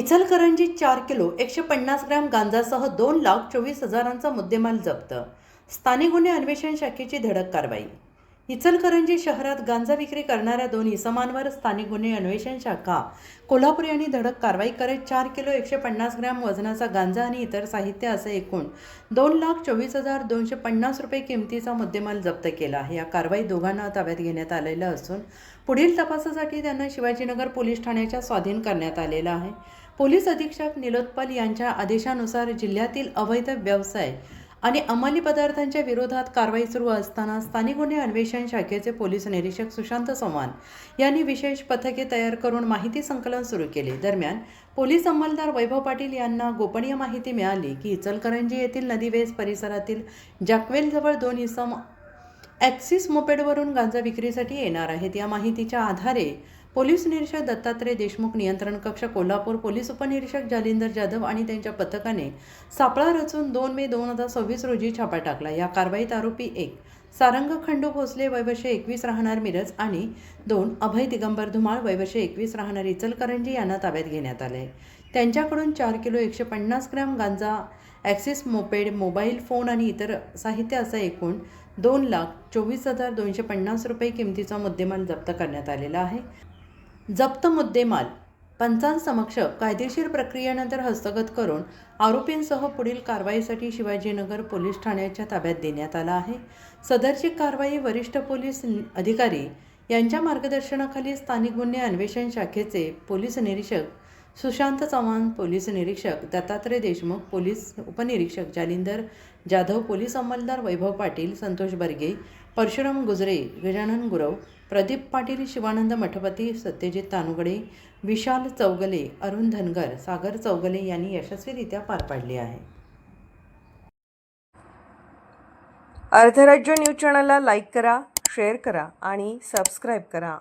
Ichalkaranji 4 kilo 150 gram गांजासह 2,24,000चा मुद्देमाल जप्त. स्थानिक गुन्हे अन्वेषण शाखेची धडक कारवाई. इचलकरंजी शहरात गांजा विक्री करणाऱ्या 2 इसमांवर स्थानिक गुन्हे अन्वेषण शाखा कोल्हापूर यांनी धडक कारवाई करत 4 किलो 150 ग्रॅम वजनाचा गांजा आणि इतर साहित्य असे एकूण 2,24,250 रुपये किमतीचा मुद्देमाल जप्त केला आहे. या कारवाईत दोघांना ताब्यात घेण्यात आलेलं असून पुढील तपासासाठी त्यांना शिवाजीनगर पोलीस ठाण्याच्या स्वाधीन करण्यात आलेलं आहे. पोलीस अधीक्षक निलोत्पल यांच्या आदेशानुसार जिल्ह्यातील अवैध व्यवसाय आणि अंमली पदार्थांच्या विरोधात कारवाई सुरू असताना स्थानिक गुन्हे अन्वेषण शाखेचे पोलीस निरीक्षक सुशांत चव्हाण यांनी विशेष पथके तयार करून माहिती संकलन सुरू केले. दरम्यान पोलीस अंमलदार वैभव पाटील यांना गोपनीय माहिती मिळाली की इचलकरंजी येथील नदीवेस परिसरातील जॅकवेलजवळ 2 इसम ॲक्सिस मोपेडवरून गांजा विक्रीसाठी येणार आहेत. या माहितीच्या आधारे पोलीस निरीक्षक दत्तात्रय देशमुख, नियंत्रण कक्ष कोल्हापूर, पोलीस उपनिरीक्षक जालिंदर जाधव आणि त्यांच्या पथकाने सापळा रचून 2 मे 2026 रोजी छापा टाकला. या कारवाईत आरोपी 1 सारंग खंडू भोसले वयवर्ष 21 राहणार मिरज आणि 2 अभय दिगंबर धुमाळ वयवर्ष 21 राहणार इचलकरंजी यांना ताब्यात घेण्यात आले. त्यांच्याकडून 4 किलो 150 ग्रॅम गांजा, ॲक्सिस मोपेड, मोबाईल फोन आणि इतर साहित्य असा एकूण 2,24,250 रुपये किमतीचा मुद्देमाल जप्त करण्यात आलेला आहे. जप्त मुद्देमाल पंचांसमक्ष कायदेशीर प्रक्रियेनंतर हस्तगत करून आरोपींसह पुढील कारवाईसाठी शिवाजीनगर पोलीस ठाण्याच्या ताब्यात देण्यात आला आहे. सदरची कारवाई वरिष्ठ पोलीस अधिकारी यांच्या मार्गदर्शनाखाली स्थानिक गुन्हे अन्वेषण शाखेचे पोलीस निरीक्षक सुशांत चव्हाण, पोलीस निरीक्षक दत्तात्रय देशमुख, पोलीस उपनिरीक्षक जालिंदर जाधव, पोलीस अंमलदार वैभव पाटील, संतोष बर्गे, परशुराम गुजरे, गजानन गुरव, प्रदीप पाटील, शिवानंद मठपती, सत्यजित तानुगडे, विशाल चौगले, अरुण धनगर, सागर चौगले यांनी यशस्वीरित्या पार पाडले आहे. अर्धराज्य न्यूज चॅनलला लाईक करा, शेअर करा आणि सबस्क्राईब करा.